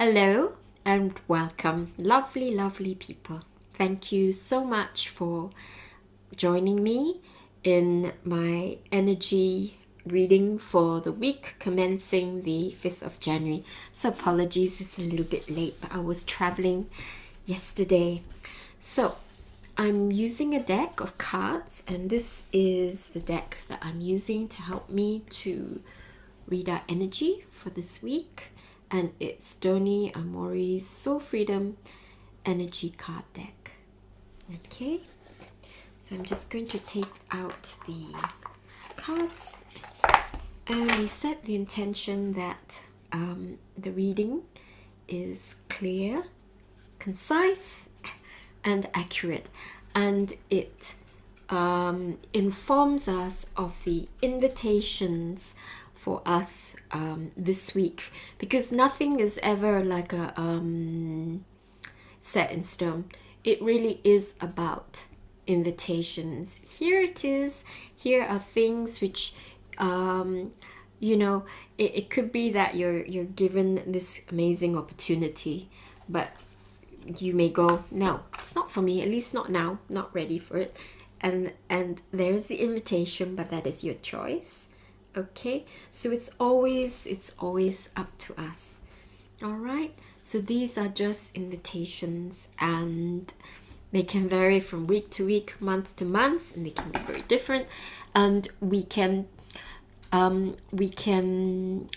Hello and welcome, lovely, lovely people. Thank you so much for joining me in my energy reading for the week commencing the 5th of January. So apologies, it's a little bit late, but I was traveling yesterday. So I'm using a deck of cards, and this is the deck that I'm using to help me to read our energy for this week. And it's Doni Amori's Soul Freedom Energy Card Deck. Okay, so I'm just going to take out the cards, and we set the intention that the reading is clear, concise, and accurate, and it informs us of the invitations for us this week, because nothing is ever like a set in stone. It really is about invitations. Here it is. Here are things which it could be that you're given this amazing opportunity, but you may go, no, it's not for me, at least not now, not ready for it, and there's the invitation, but that is your choice. Okay, so it's always up to us. All right, so these are just invitations, and they can vary from week to week, month to month, and they can be very different, and we can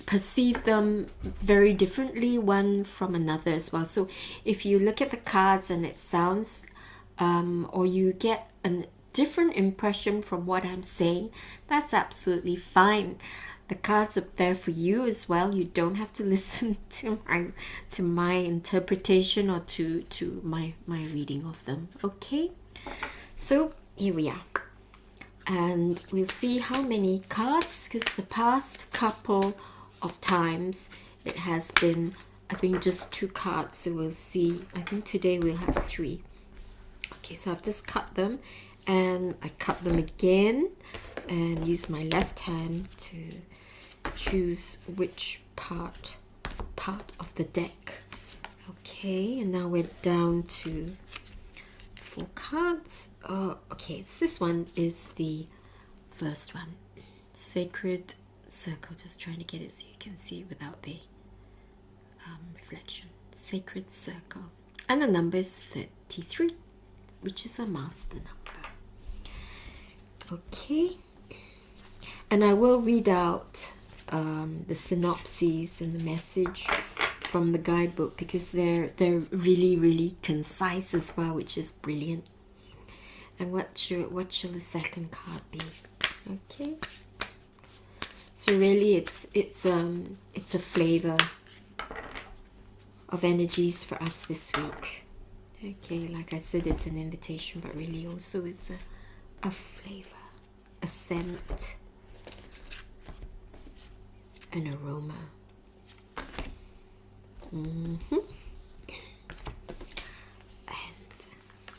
perceive them very differently one from another as well. So if you look at the cards and it sounds or you get a different impression from what I'm saying, that's absolutely fine. The cards are there for you as well. You don't have to listen to my interpretation or to my reading of them. Okay, so here we are, and we'll see how many cards, because the past couple of times it has been, I think, just 2 cards. So we'll see. I think today we'll have 3. Okay, so I've just cut them, and I cut them again and use my left hand to choose which part of the deck. Okay, and now we're down to 4 cards. Okay, it's this one is the first one. Sacred Circle. Just trying to get it so you can see without the reflection. Sacred Circle. And the number is 33, which is a master number. Okay, and I will read out the synopses and the message from the guidebook, because they're really, really concise as well, which is brilliant. And what shall the second card be? Okay, so really it's a flavor of energies for us this week. Okay, like I said, it's an invitation, but really also it's a flavor, a scent, an aroma. And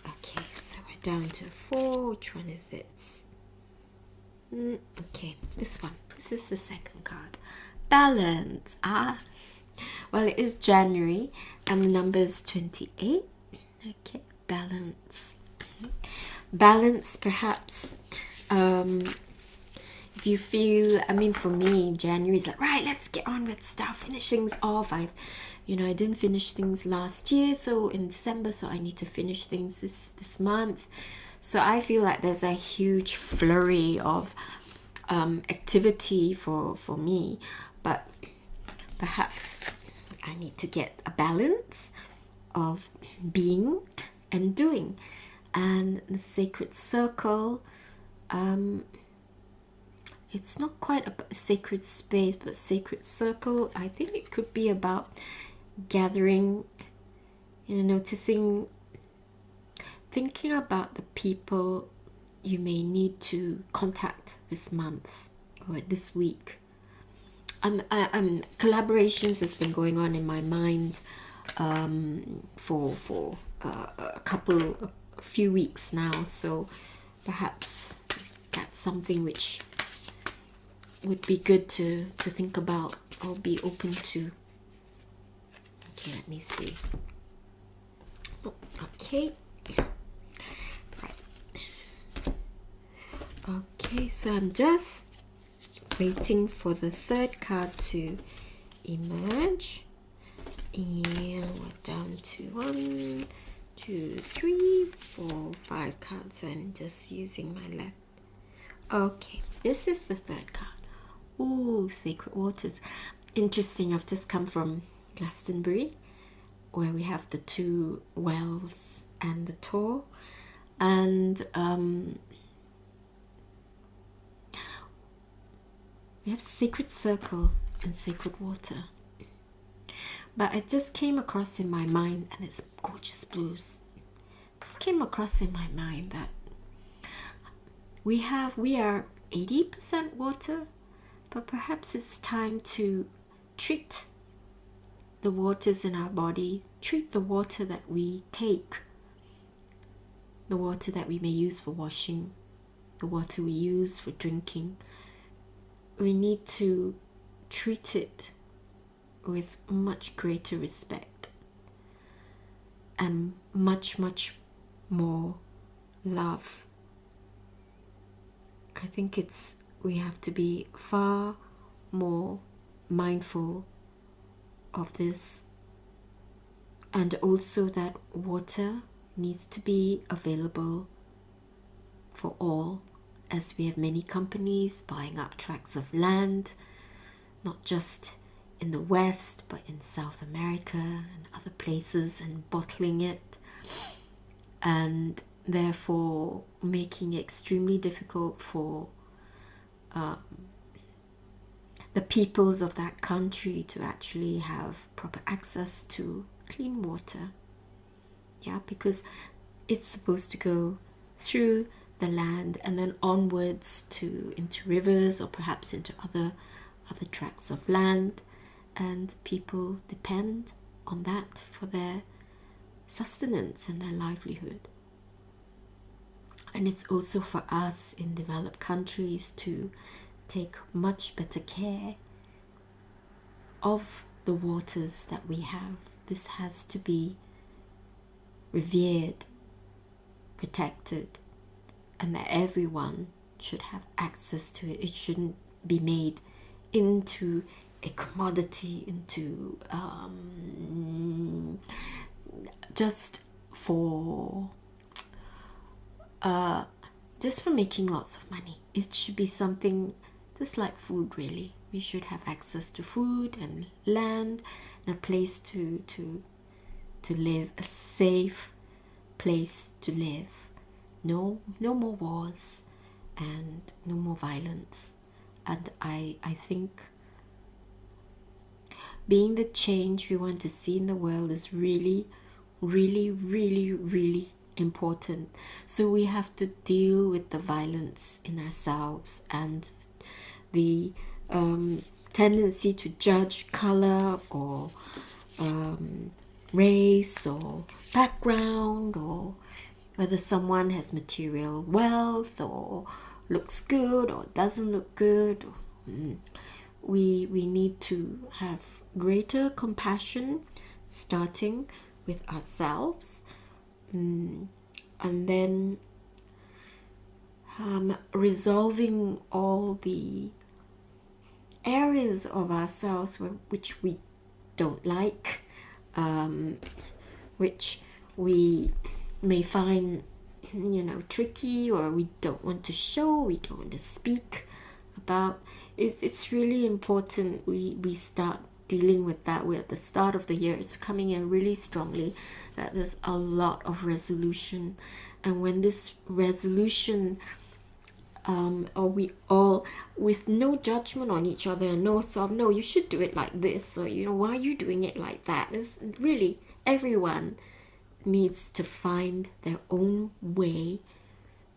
okay, so we're down to 4. Which one is it? Okay, this one. This is the second card. Balance. Well, it is January, and the number is 28. Okay, balance. Balance, perhaps. If you feel, for me, January is like, right, let's get on with stuff, finish things off. I didn't finish things last year, so in December, so I need to finish things this month. So I feel like there's a huge flurry of activity for me, but perhaps I need to get a balance of being and doing. And the Sacred Circle, it's not quite a sacred space, but sacred circle, I think it could be about gathering, noticing, thinking about the people you may need to contact this month or this week. Collaborations has been going on in my mind for a few weeks now, so perhaps that's something which would be good to think about or be open to. let me see. Okay. Right. Okay, so I'm just waiting for the third card to emerge. And we're down to 1, 2, 3, 4, 5 cards, and just using my left. Okay, this is the third card. Ooh, Sacred Waters. Interesting, I've just come from Glastonbury, where we have the 2 wells and the Tor. And we have Sacred Circle and Sacred Water. But it just came across in my mind, and it's gorgeous blues. Just came across in my mind that we are 80% water, but perhaps it's time to treat the waters in our body, treat the water that we take, the water that we may use for washing, the water we use for drinking. We need to treat it with much greater respect and much, much more love. I think we have to be far more mindful of this, and also that water needs to be available for all, as we have many companies buying up tracts of land, not just in the West, but in South America and other places, and bottling it, and therefore making it extremely difficult for the peoples of that country to actually have proper access to clean water. Yeah, because it's supposed to go through the land and then onwards into rivers, or perhaps into other tracts of land, and people depend on that for their sustenance and their livelihood. And it's also for us in developed countries to take much better care of the waters that we have. This has to be revered, protected, and that everyone should have access to it. It shouldn't be made into a commodity, into just for making lots of money. It should be something just like food, really. We should have access to food and land and a place to live, a safe place to live. No more wars and no more violence. And I think being the change we want to see in the world is really, really, really, really important. So we have to deal with the violence in ourselves and the tendency to judge color or race or background, or whether someone has material wealth or looks good or doesn't look good. We need to have greater compassion, starting with ourselves, and then resolving all the areas of ourselves which we don't like, which we may find tricky, or we don't want to show, we don't want to speak about. It's really important we start dealing with that. We're at the start of the year. It's coming in really strongly that there's a lot of resolution, and when this resolution or we all, with no judgment on each other, and no sort of, no, you should do it like this, or why are you doing it like that. It's really, everyone needs to find their own way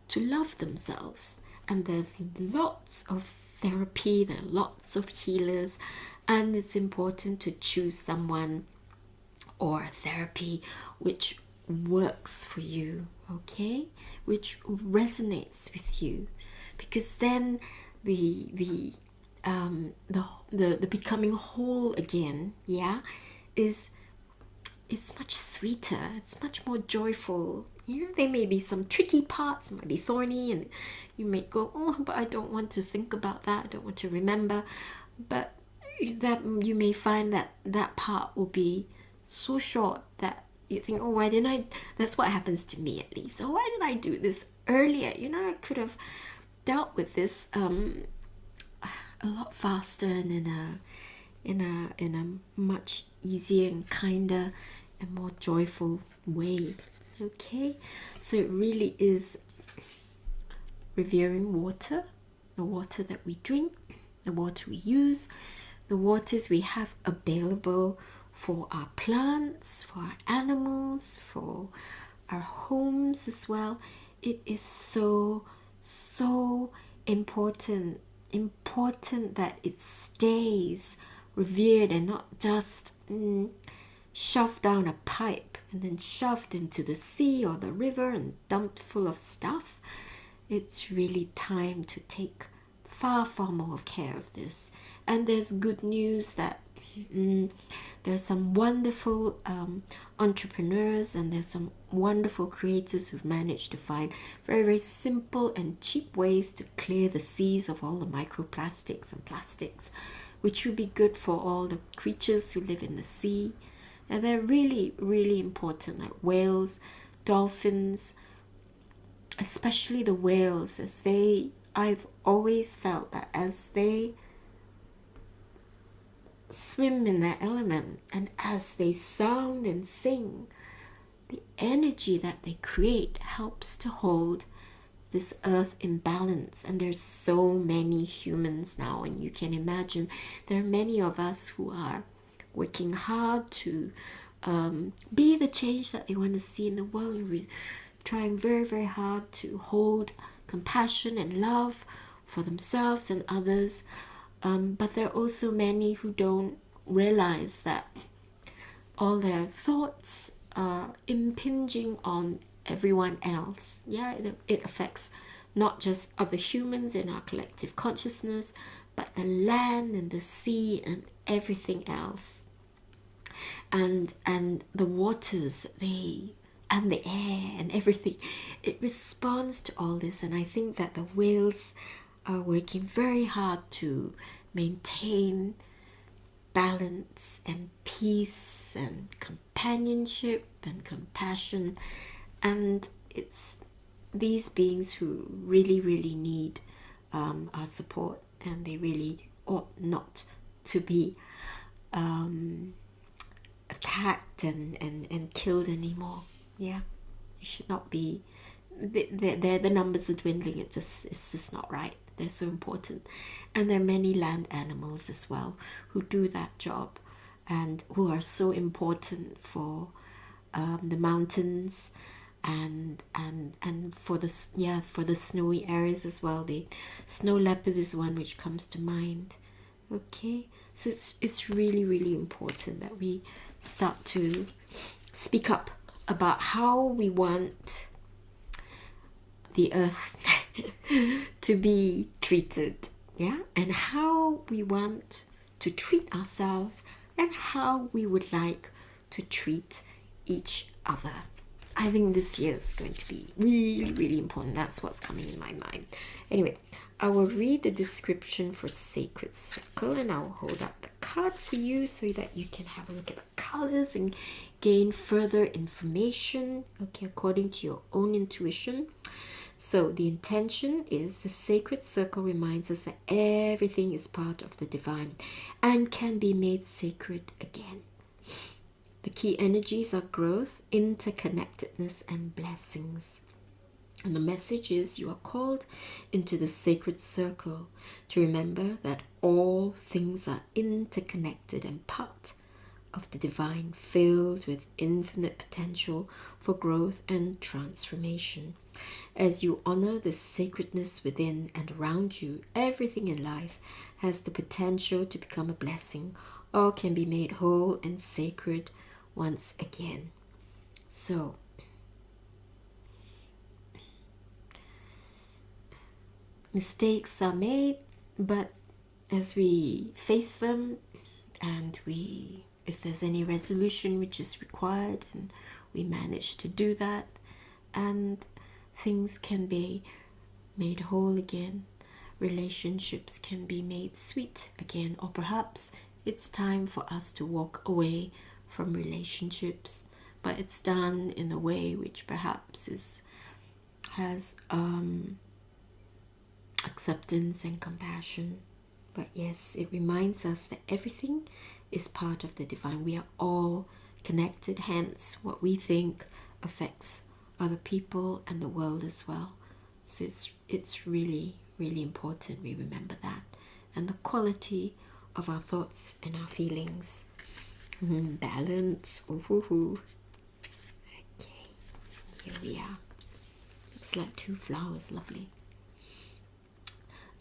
to love themselves. And there's lots of therapy, there are lots of healers, and it's important to choose someone or therapy which works for you, okay, which resonates with you, because then the becoming whole again, is it's much sweeter, it's much more joyful. There may be some tricky parts, it might be thorny, and you may go, oh, but I don't want to think about that, I don't want to remember. But that you may find that that part will be so short that you think, oh, why didn't I? That's what happens to me, at least. Oh, why did I do this earlier? I could have dealt with this a lot faster and in a much easier and kinder and more joyful way. Okay, so it really is revering water, the water that we drink, the water we use, the waters we have available for our plants, for our animals, for our homes as well. It is so important that it stays revered and not just shoved down a pipe and then shoved into the sea or the river and dumped full of stuff. It's really time to take far more care of this. And there's good news that there's some wonderful entrepreneurs and there's some wonderful creators who've managed to find very simple and cheap ways to clear the seas of all the microplastics and plastics, which would be good for all the creatures who live in the sea. And they're really important, like whales, dolphins, especially the whales, I've always felt that as they swim in their element and as they sound and sing, the energy that they create helps to hold this earth in balance. And there's so many humans now, and you can imagine there are many of us who are working hard to be the change that they want to see in the world, and we're trying very hard to hold compassion and love for themselves and others. But there are also many who don't realize that all their thoughts are impinging on everyone else. It affects not just other humans in our collective consciousness, but the land and the sea and everything else. And the waters, and the air and everything, it responds to all this. And I think that the whales are working very hard to maintain balance and peace and companionship and compassion. And it's these beings who really need our support, and they really ought not to be attacked and killed anymore. It should not be. The numbers are dwindling. It's just not right. They're so important. And there are many land animals as well who do that job and who are so important for the mountains and for the snowy areas as well. The snow leopard is one which comes to mind. Okay, so it's really important that we start to speak up about how we want the earth to be treated, and how we want to treat ourselves and how we would like to treat each other. I think this year is going to be really important. That's what's coming in my mind. Anyway, I will read the description for Sacred Circle, and I'll hold up the card for you so that you can have a look at the colors and gain further information, according to your own intuition. So the intention is the Sacred Circle reminds us that everything is part of the divine and can be made sacred again. The key energies are growth, interconnectedness, and blessings. And the message is you are called into the Sacred Circle to remember that all things are interconnected and part of the divine, filled with infinite potential for growth and transformation. As you honor the sacredness within and around you, everything in life has the potential to become a blessing or can be made whole and sacred once again. So, mistakes are made, but as we face them and we if there's any resolution which is required, and we manage to do that, and things can be made whole again. Relationships can be made sweet again, or perhaps it's time for us to walk away from relationships, but it's done in a way which perhaps has acceptance and compassion. But yes, it reminds us that everything is part of the divine. We are all connected, hence what we think affects other people and the world as well. So it's really, really important we remember that, and the quality of our thoughts and our feelings. Balance. Ooh. Okay, here we are. Looks like 2 flowers. Lovely.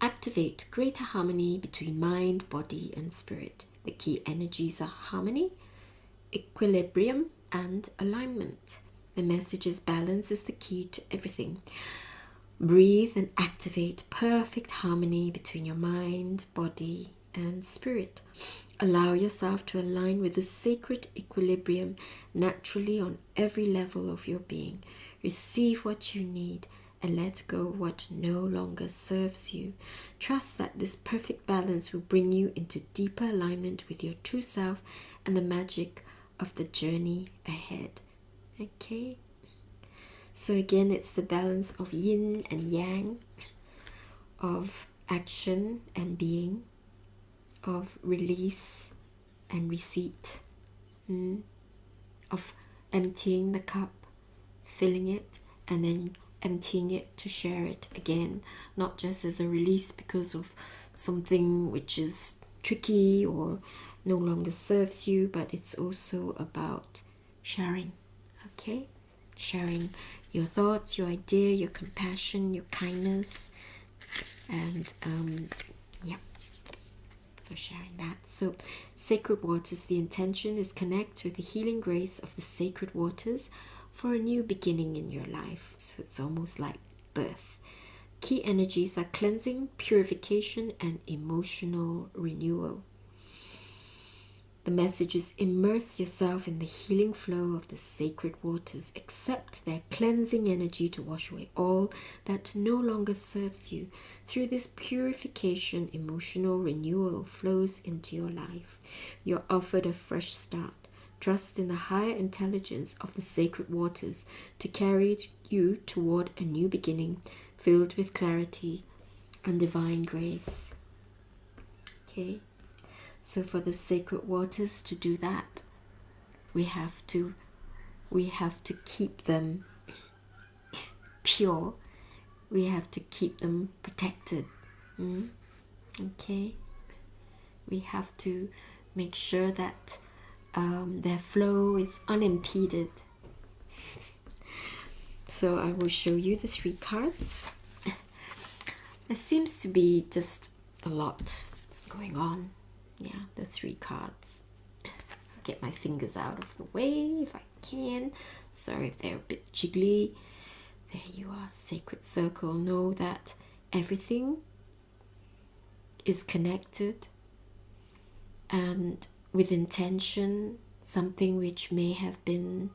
Activate greater harmony between mind, body, and spirit. The key energies are harmony, equilibrium, and alignment. The message is balance is the key to everything. Breathe and activate perfect harmony between your mind, body, and spirit. Allow yourself to align with the sacred equilibrium naturally on every level of your being. Receive what you need and let go what no longer serves you. Trust that this perfect balance will bring you into deeper alignment with your true self and the magic of the journey ahead. Okay? So again, it's the balance of yin and yang, of action and being, of release and receipt, of emptying the cup, filling it, and then emptying it to share it again, not just as a release because of something which is tricky or no longer serves you, but it's also about sharing. Okay? Sharing your thoughts, your idea, your compassion, your kindness, and so sharing that. So sacred waters, the intention is connect with the healing grace of the sacred waters for a new beginning in your life. So it's almost like birth. Key energies are cleansing, purification, and emotional renewal. The message is immerse yourself in the healing flow of the sacred waters. Accept their cleansing energy to wash away all that no longer serves you. Through this purification, emotional renewal flows into your life. You're offered a fresh start. Trust in the higher intelligence of the sacred waters to carry you toward a new beginning filled with clarity and divine grace. Okay? So for the sacred waters to do that, we have to keep them pure. We have to keep them protected. Okay? We have to make sure that their flow is unimpeded. So I will show you the 3 cards. There seems to be just a lot going on. Yeah, the 3 cards. Get my fingers out of the way if I can. Sorry if they're a bit jiggly. There you are, sacred circle. Know that everything is connected, and with intention, something which may have been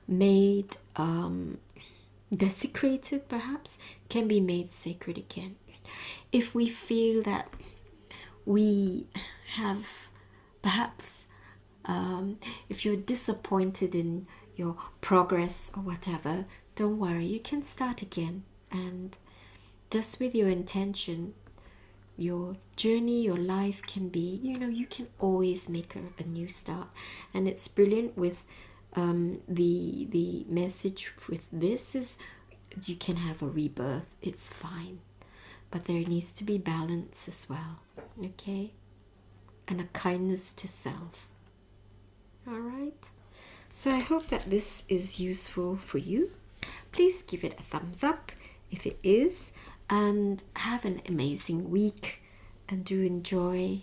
made desecrated perhaps can be made sacred again. If we feel that we have perhaps if you're disappointed in your progress or whatever, don't worry, you can start again. And just with your intention, your journey, your life can be, you can always make a new start. And it's brilliant with the message with this is you can have a rebirth. It's fine, but there needs to be balance as well. Okay? And a kindness to self. All right? So I hope that this is useful for you. Please give it a thumbs up if it is, and have an amazing week, and do enjoy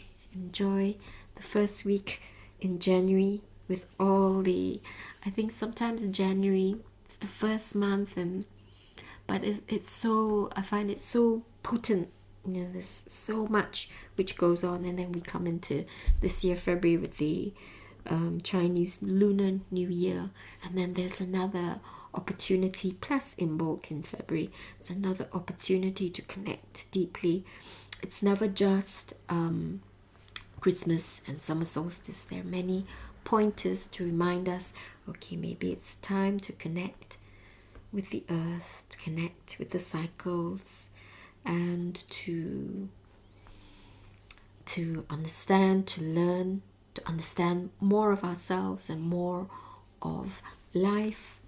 the first week in January with all the, I think sometimes January, it's the first month, but it's so, I find it so potent. There's so much which goes on, and then we come into this year February with the Chinese Lunar New Year, and then there's another opportunity plus Imbolc in February. It's another opportunity to connect deeply. It's never just Christmas and summer solstice. There are many pointers to remind us, okay, maybe it's time to connect with the earth, to connect with the cycles, and to understand, to learn, to understand more of ourselves and more of life,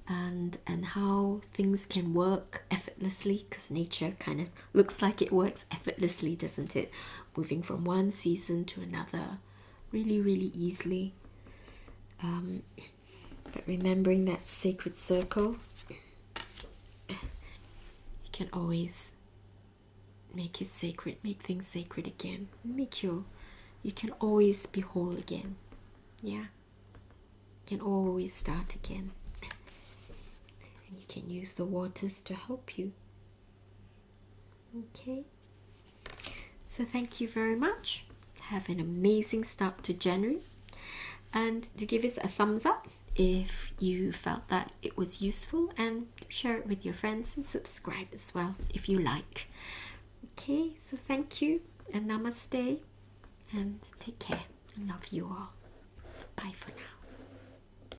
and how things can work effortlessly, because nature kind of looks like it works effortlessly, doesn't it? Moving from one season to another really, really easily. But remembering that sacred circle, you can always make it sacred, make things sacred again. You can always be whole again. Yeah. You can always start again. And you can use the waters to help you. Okay. So thank you very much. Have an amazing start to January. And to give us a thumbs up if you felt that it was useful, and share it with your friends, and subscribe as well if you like. Okay, so thank you and namaste, and take care. I love you all. Bye for now.